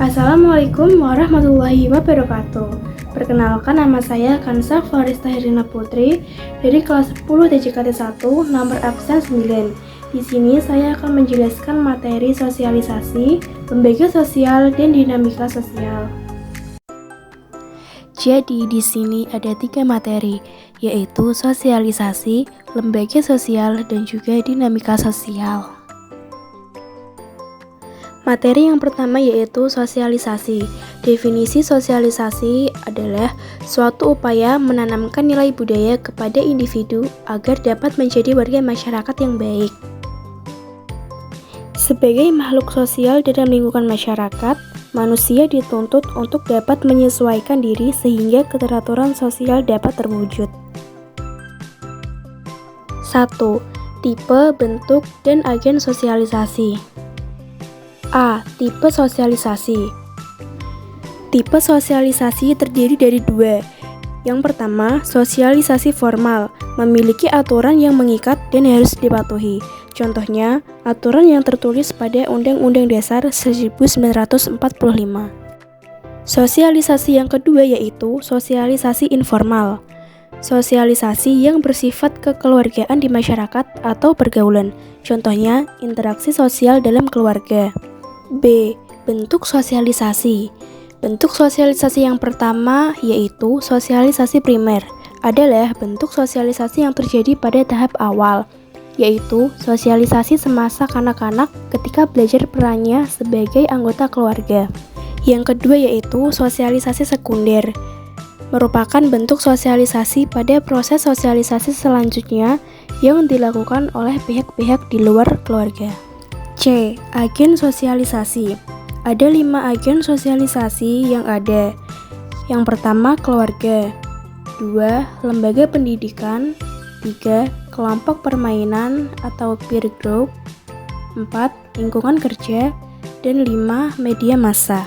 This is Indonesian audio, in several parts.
Assalamualaikum warahmatullahi wabarakatuh. Perkenalkan, nama saya Kansa Florista Herina Putri dari kelas 10 TJKT 1 nomor absen 9. Di sini saya akan menjelaskan materi sosialisasi, lembaga sosial, dan dinamika sosial. Jadi di sini ada 3 materi, yaitu sosialisasi, lembaga sosial, dan juga dinamika sosial. Materi yang pertama yaitu sosialisasi. Definisi sosialisasi adalah suatu upaya menanamkan nilai budaya kepada individu agar dapat menjadi warga masyarakat yang baik. Sebagai makhluk sosial dalam lingkungan masyarakat, manusia dituntut untuk dapat menyesuaikan diri sehingga keteraturan sosial dapat terwujud. 1. Tipe, bentuk, dan agen sosialisasi. A. Tipe sosialisasi. Tipe sosialisasi terdiri dari 2. Yang pertama, sosialisasi formal, memiliki aturan yang mengikat dan harus dipatuhi. Contohnya, aturan yang tertulis pada Undang-Undang Dasar 1945. Sosialisasi yang kedua yaitu sosialisasi informal. Sosialisasi yang bersifat kekeluargaan di masyarakat atau pergaulan. Contohnya, interaksi sosial dalam keluarga. B. Bentuk sosialisasi. Bentuk sosialisasi yang pertama yaitu sosialisasi primer, adalah bentuk sosialisasi yang terjadi pada tahap awal, yaitu sosialisasi semasa kanak-kanak ketika belajar perannya sebagai anggota keluarga. Yang kedua yaitu sosialisasi sekunder, merupakan bentuk sosialisasi pada proses sosialisasi selanjutnya yang dilakukan oleh pihak-pihak di luar keluarga. C. Agen sosialisasi. Ada 5 agen sosialisasi yang ada. Yang pertama, keluarga. 2. Lembaga pendidikan. 3. Kelompok permainan atau peer group. 4. Lingkungan kerja. Dan 5. Media massa.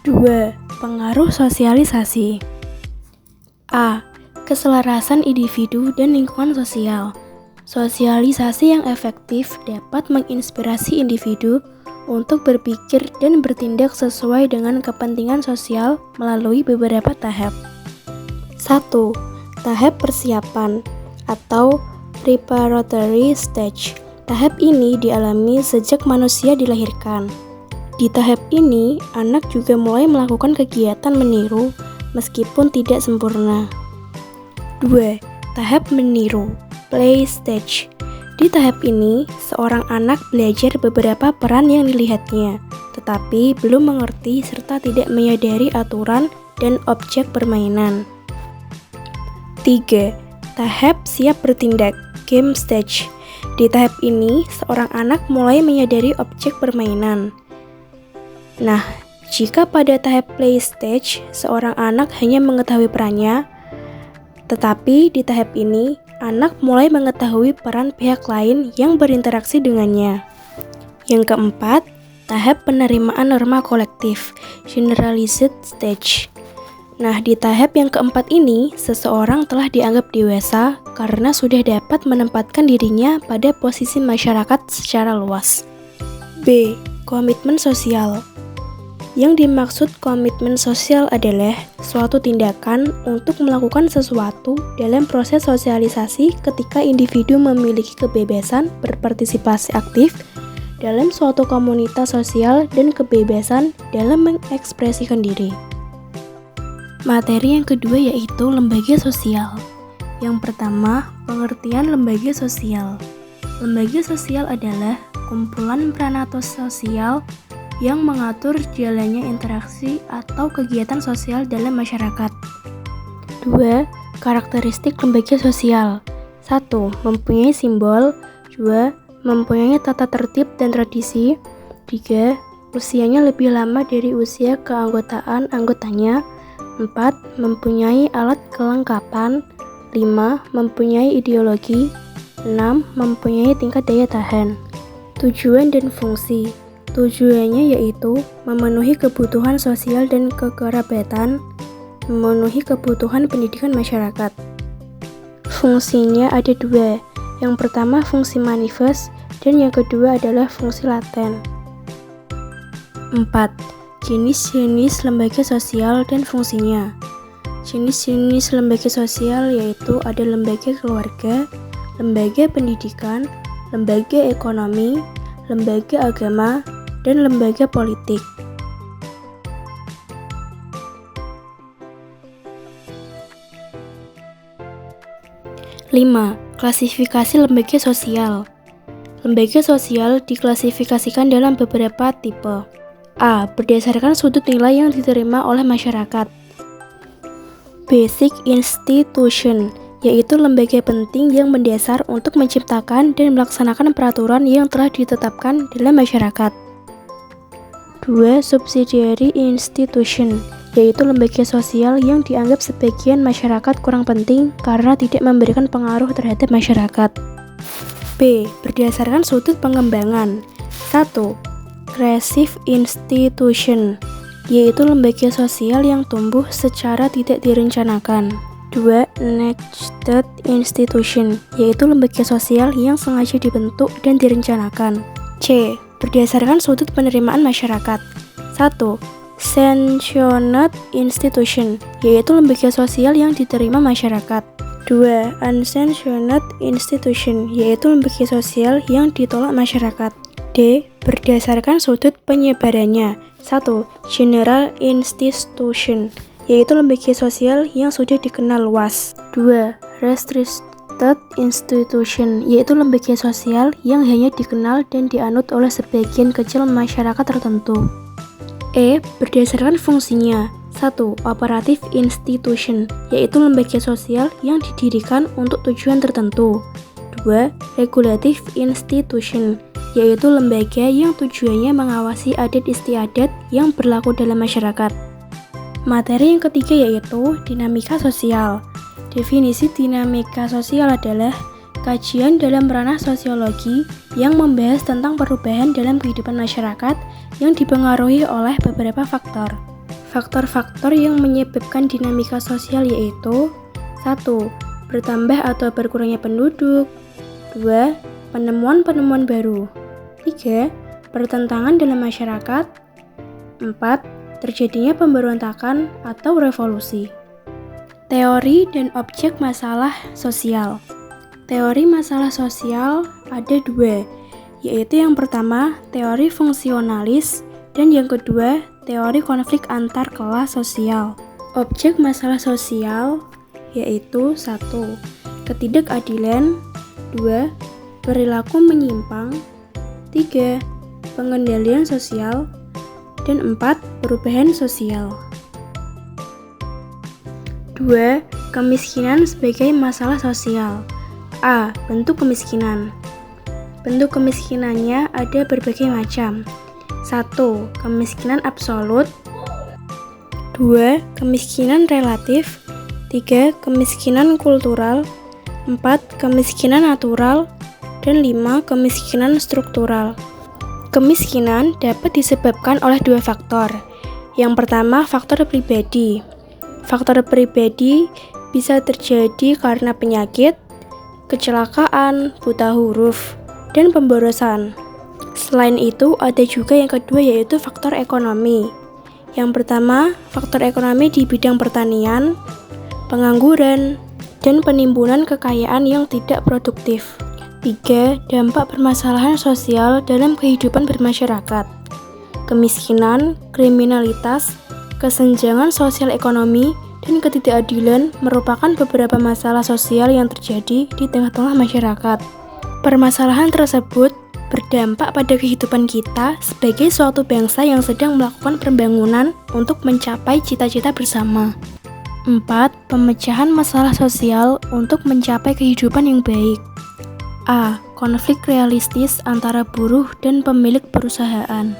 2. Pengaruh sosialisasi. A. Keselarasan individu dan lingkungan sosial. Sosialisasi yang efektif dapat menginspirasi individu untuk berpikir dan bertindak sesuai dengan kepentingan sosial melalui beberapa tahap. 1. Tahap persiapan atau preparatory stage. Tahap ini dialami sejak manusia dilahirkan. Di tahap ini, anak juga mulai melakukan kegiatan meniru meskipun tidak sempurna. 2. Tahap meniru, play stage. Di tahap ini, seorang anak belajar beberapa peran yang dilihatnya, tetapi belum mengerti serta tidak menyadari aturan dan objek permainan. 3. Tahap siap bertindak, game stage. Di tahap ini, seorang anak mulai menyadari objek permainan. Nah, jika pada tahap play stage, seorang anak hanya mengetahui perannya, tetapi di tahap ini, anak mulai mengetahui peran pihak lain yang berinteraksi dengannya. Yang keempat, tahap penerimaan norma kolektif, generalized stage. Nah, di tahap yang keempat ini, seseorang telah dianggap dewasa karena sudah dapat menempatkan dirinya pada posisi masyarakat secara luas. B. Komitmen sosial. Yang dimaksud komitmen sosial adalah suatu tindakan untuk melakukan sesuatu dalam proses sosialisasi ketika individu memiliki kebebasan berpartisipasi aktif dalam suatu komunitas sosial dan kebebasan dalam mengekspresikan diri. Materi yang kedua yaitu lembaga sosial. Yang pertama, pengertian lembaga sosial. Lembaga sosial adalah kumpulan peranatos sosial yang mengatur jalannya interaksi atau kegiatan sosial dalam masyarakat. 2. Karakteristik lembaga sosial. 1. Mempunyai simbol. 2. Mempunyai tata tertib dan tradisi. 3. Usianya lebih lama dari usia keanggotaan anggotanya. 4. Mempunyai alat kelengkapan. 5. Mempunyai ideologi. 6. Mempunyai tingkat daya tahan. Tujuan dan fungsi. Tujuannya yaitu memenuhi kebutuhan sosial dan kekerabatan, memenuhi kebutuhan pendidikan masyarakat. Fungsinya ada 2. Yang pertama fungsi manifest dan yang kedua adalah fungsi laten. 4. Jenis-jenis lembaga sosial dan fungsinya. Jenis-jenis lembaga sosial yaitu ada lembaga keluarga, lembaga pendidikan, lembaga ekonomi, lembaga agama, dan lembaga politik. 5. Klasifikasi lembaga sosial. Lembaga sosial diklasifikasikan dalam beberapa tipe. A. Berdasarkan sudut nilai yang diterima oleh masyarakat. Basic institution, yaitu lembaga penting yang mendasar untuk menciptakan dan melaksanakan peraturan yang telah ditetapkan dalam masyarakat. 2. Subsidiary institution, yaitu lembaga sosial yang dianggap sebagian masyarakat kurang penting karena tidak memberikan pengaruh terhadap masyarakat. B. Berdasarkan sudut pengembangan. 1. Creative institution, yaitu lembaga sosial yang tumbuh secara tidak direncanakan. 2. Nurtured institution, yaitu lembaga sosial yang sengaja dibentuk dan direncanakan. C. Berdasarkan sudut penerimaan masyarakat. 1. Sanctioned institution, yaitu lembaga sosial yang diterima masyarakat. 2. Unsanctioned institution, yaitu lembaga sosial yang ditolak masyarakat. D. Berdasarkan sudut penyebarannya. 1. General institution, yaitu lembaga sosial yang sudah dikenal luas. 2. Restricted institution, yaitu lembaga sosial yang hanya dikenal dan dianut oleh sebagian kecil masyarakat tertentu. E. Berdasarkan fungsinya. 1. Operative institution, yaitu lembaga sosial yang didirikan untuk tujuan tertentu. 2. Regulative institution, yaitu lembaga yang tujuannya mengawasi adat istiadat yang berlaku dalam masyarakat. Materi yang ketiga yaitu dinamika sosial. Definisi dinamika sosial adalah kajian dalam ranah sosiologi yang membahas tentang perubahan dalam kehidupan masyarakat yang dipengaruhi oleh beberapa faktor. Faktor-faktor yang menyebabkan dinamika sosial yaitu 1. Bertambah atau berkurangnya penduduk. 2. Penemuan-penemuan baru. 3. Pertentangan dalam masyarakat. 4. Terjadinya pemberontakan atau revolusi. Teori dan objek masalah sosial. Teori masalah sosial ada dua, yaitu yang pertama teori fungsionalis dan yang kedua teori konflik antar kelas sosial. Objek masalah sosial yaitu 1. Ketidakadilan. 2. Perilaku menyimpang. 3. Pengendalian sosial. Dan 4. Perubahan sosial. 2. Kemiskinan sebagai masalah sosial. A. Bentuk kemiskinan. Bentuk kemiskinannya ada berbagai macam. 1. Kemiskinan absolut. 2. Kemiskinan relatif. 3. Kemiskinan kultural. 4. Kemiskinan natural. Dan 5. Kemiskinan struktural. Kemiskinan dapat disebabkan oleh dua faktor. Yang pertama, faktor pribadi. Faktor pribadi bisa terjadi karena penyakit, kecelakaan, buta huruf, dan pemborosan. Selain itu, ada juga yang kedua yaitu faktor ekonomi. Yang pertama, faktor ekonomi di bidang pertanian, pengangguran, dan penimbunan kekayaan yang tidak produktif. 3. Dampak permasalahan sosial dalam kehidupan bermasyarakat. Kemiskinan, kriminalitas, kesenjangan sosial ekonomi, dan ketidakadilan merupakan beberapa masalah sosial yang terjadi di tengah-tengah masyarakat. Permasalahan tersebut berdampak pada kehidupan kita sebagai suatu bangsa yang sedang melakukan pembangunan untuk mencapai cita-cita bersama. 4. Pemecahan masalah sosial untuk mencapai kehidupan yang baik. A. Konflik realistis antara buruh dan pemilik perusahaan.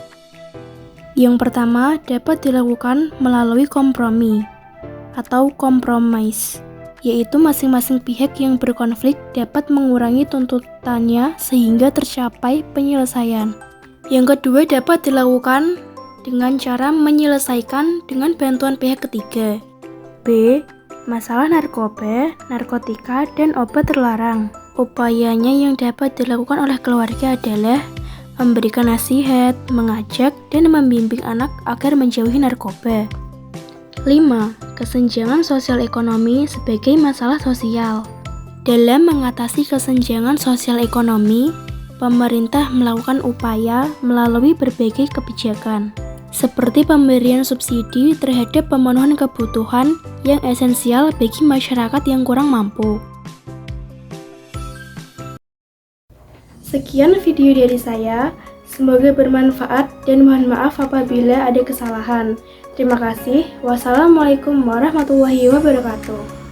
Yang pertama dapat dilakukan melalui kompromi atau compromise, yaitu masing-masing pihak yang berkonflik dapat mengurangi tuntutannya sehingga tercapai penyelesaian. Yang kedua dapat dilakukan dengan cara menyelesaikan dengan bantuan pihak ketiga. B. Masalah narkoba, narkotika, dan obat terlarang. Upayanya yang dapat dilakukan oleh keluarga adalah memberikan nasihat, mengajak, dan membimbing anak agar menjauhi narkoba. 5. Kesenjangan sosial ekonomi sebagai masalah sosial. Dalam mengatasi kesenjangan sosial ekonomi, pemerintah melakukan upaya melalui berbagai kebijakan, seperti pemberian subsidi terhadap pemenuhan kebutuhan yang esensial bagi masyarakat yang kurang mampu. Sekian video dari saya, semoga bermanfaat dan mohon maaf apabila ada kesalahan. Terima kasih. Wassalamualaikum warahmatullahi wabarakatuh.